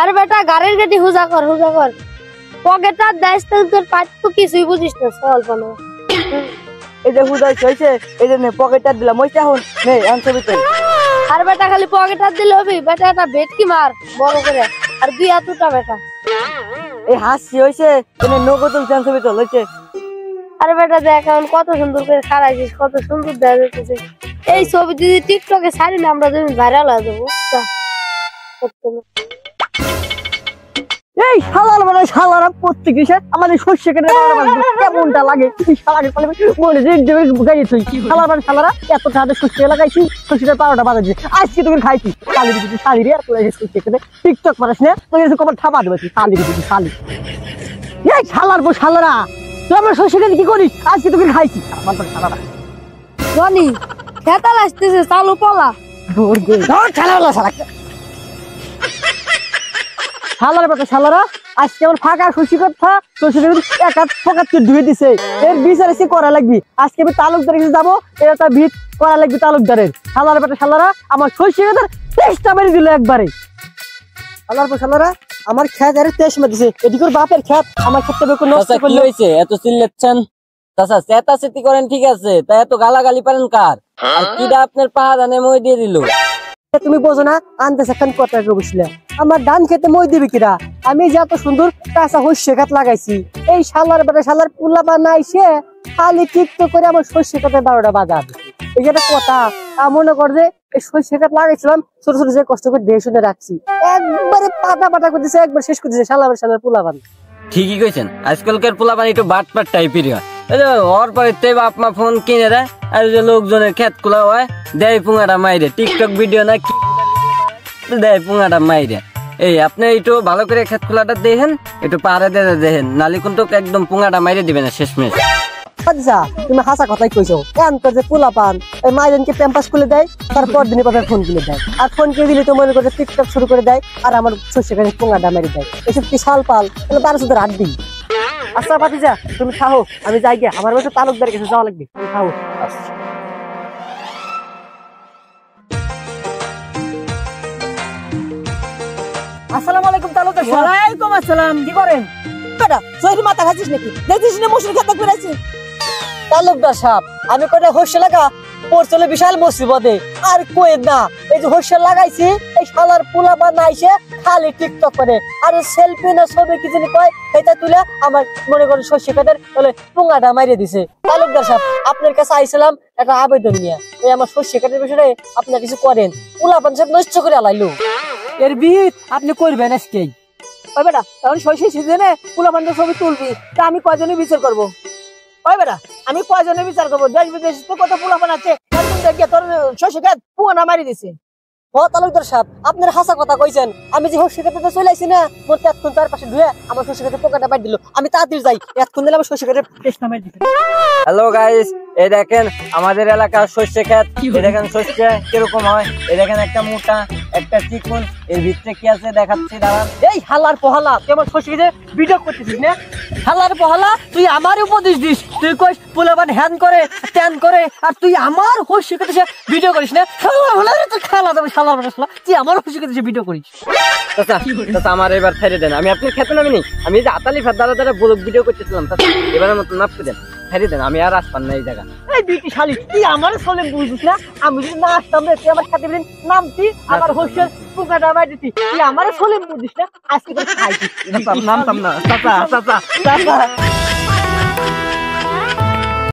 আরে বেটা গাড়ির গাড়ি হুজা কর পকেটটা দেশ তোর পাট তো কিছুই বুঝিস না অল্প না এই যে হুজা হইছে এই যে পকেটটা দিলাম ওইটা এখন নে আনছবি তো আর বেটা খালি পকেটটা দিলে হবে বেটা এটা ভেটকি মার বড় করে আর দুই হাতটা বেটা এই হাসি হইছে এনে নগদল আনছবি তো লইছে আরে বেটা দেখ এখন কত সুন্দর করে খাড়াইছিস কত সুন্দর দেখা যাচ্ছে এই ছবি যদি টিকটকে ছাড়ি না আমরা যদি ভাইরাল হয়ে যাবো এই শালার মানে শালারা প্রত্যেক এসে আমাদের শস্য কেটে কেমনটা লাগে মনে গাড়ি তুই শালার মানে শালারা এত টাকা শস্য লাগাইছি শস্যটা 12টা বাজাচ্ছে আজকে তোকে খাইছি শালি দিদি শালি রে এত শস্য কেটে টিকটক মারিস না তোকে কবার থামা দেবে শালি দিদি শালি এই শালার পর শালারা তুই আমার শস্য কেটে কি করিস আজকে তোকে খাইছি আমার শালারা রনি খেতাল আসতেছে চালু পলা শালারা শালার বেটা শালারা আজকে আমার ফাঁকা শশী কথা শশী এক হাত পকেটকে ধুয়ে দিছে এর বিচার এসে করা লাগবি আজকে আমি তালুকদারের কাছে যাবো এটা তার ভিত করা লাগবে তালুকদারের শালার বেটা শালারা আমার শশী কথার টেস্টটা মেরে দিল একবারে শালার বেটা শালারা আমার খেত আরে টেস্ট মেরে দিছে এদিকে বাপের খেত আমার ক্ষেতটা বেকুন নষ্ট করলে হইছে এত চিল্লাচ্ছেন চাচা চেতাচেতি করেন ঠিক আছে তা এত গালাগালি পারেন কার আর কিডা আপনার পা দানে মই দিয়ে দিল তুমি বোঝো না আনতেছে এখন কথা বুঝলে আমার ধান খেতে মই দিবি কিরা আমি যে এত সুন্দর কাঁচা শস্য খাত লাগাইছি এই শালার বেটা শালার পুলা বানাইছে খালি টিকটক করে আমার শস্য খাতে 12টা বাজা এই যে একটা কথা মনে কর যে এই শস্য খাত লাগাইছিলাম ছোট ছোট যে কষ্ট করে দিয়ে শুনে রাখছি একবারে পাতা করে দিছে একবার শেষ করে দিছে শালার পুলা বান ঠিকই কইছেন আজকালকার পোলা পানি একটু বাটপাট টাইপের হয় ওর পরে তে বাপ মা ফোন কিনে দেয় আর যে লোকজনের ক্ষেত খোলা হয় দেয় পুঙাটা মাইরে টিকটক ভিডিও না কি দেয় পুঙাটা মাইরে এই আপনি একটু ভালো করে ক্ষেত খোলাটা দেখেন একটু পাহাড়ে দেখেন নালি কিন্তু একদম পুঙাটা মাইরে দিবে না শেষমেশ আচ্ছা তুমি হাসা কথাই কইছো এনকর যে পোলা পান এই মাইজনকে প্যাম্পাস খুলে দেয় তারপর দিনে পাবে ফোন কিনে দেয় আর ফোন কিনে দিলে তো মনে করে টিকটক শুরু করে দেয় আর আমার শস্যখানে পুঙাটা মেরে দেয় এসব কি শাল পাল তাহলে 1200 হাত দিই আচ্ছা ভাতিজা তুমি খাও আমি যাই গে আমার বাসা তালুকদারের কাছে যাওয়া লাগবে তুমি খাও আসসালামু আলাইকুম তালুকদার সাহেব ওয়ালাইকুম আসসালাম কি করেন বেটা সহি মাথা খাচ্ছিস নাকি দেখছিস না মশির খেতে করে আছে তালুকদার সাহেব আমি কয়টা শস্য লাগা পড়ছলে বিশাল মুসিবতে আর কই না এই যে শস্য লাগাইছি এই শালার পোলা বানাইছে খালি টিকটক করে আর সেলফি না ছবি কি জানি কয় এটা তুলে আমার মনে করে শস্য খেতের বলে পুঙ্গাটা মারিয়ে দিছে তালুকদার সাহেব আপনার কাছে আইছিলাম একটা আবেদন নিয়ে এই আমার শস্য খেতের বিষয়ে আপনি কিছু করেন পোলা পান সব নষ্ট করে আলাইলো এর বিহিত আপনি করবেন আজকেই ওই বেটা তখন শস্য সিজনে পোলা পান ছবি তুলবি তা আমি কয়জনে বিচার করব ওই বেটা আমি কয়জনে বিচার করবো দেশ বিদেশ তো কত পোলা পান আছে তোর শস্য খেত পুঙ্গা মারি দিছে ও তালুকদার সাহেব আপনার হাসা কথা কইছেন আমি যে শস্য খেতে চলে আইছি না মোর এতক্ষণ চারপাশে ধুয়ে আমার শস্য খেতে পোকাটা বাইর দিল আমি তাড়াতাড়ি যাই এতক্ষণ দিলে আমার শস্য খেতে টেস্ট না মারি দিছে হ্যালো গাইস এই দেখেন আমাদের এলাকার শস্য ক্ষেত এই দেখেন শস্য কিরকম হয় এই দেখেন একটা মোটা একটা চিকন এর ভিতরে কি আছে দেখাচ্ছি দাঁড়ান এই হালার পোহালা তুই আমার শস্য খেতে ভিডিও করতেছিস না হালার পোহালা তুই আমার উপদেশ দিস তুই কইস পোলাবান হ্যান করে ত্যান করে আর তুই আমার শস্য খেতে ভিডিও করিস না তুই খালা দেবে শালা তুই আমার শস্য খেতে ভিডিও করিস চাচা আমার এবার ছেড়ে দেন আমি আপনার খেতে নামিনি আমি যে আতালি ফাত দ্বারা ব্লগ ভিডিও করতেছিলাম চাচা এবারের মতো মাফ করে দেন ছেড়ে দেন আমি আর আসপান না এই জায়গা এই বিটি শালি তুই আমার চলে বুঝিস না আমি যদি না আসতাম রে তুই আমার খেতে নামতি আমার হোস্টেল পোকাটা মার দিতি তুই আমার চলে বুঝিস না আজকে তো খাইছি নামতাম না চাচা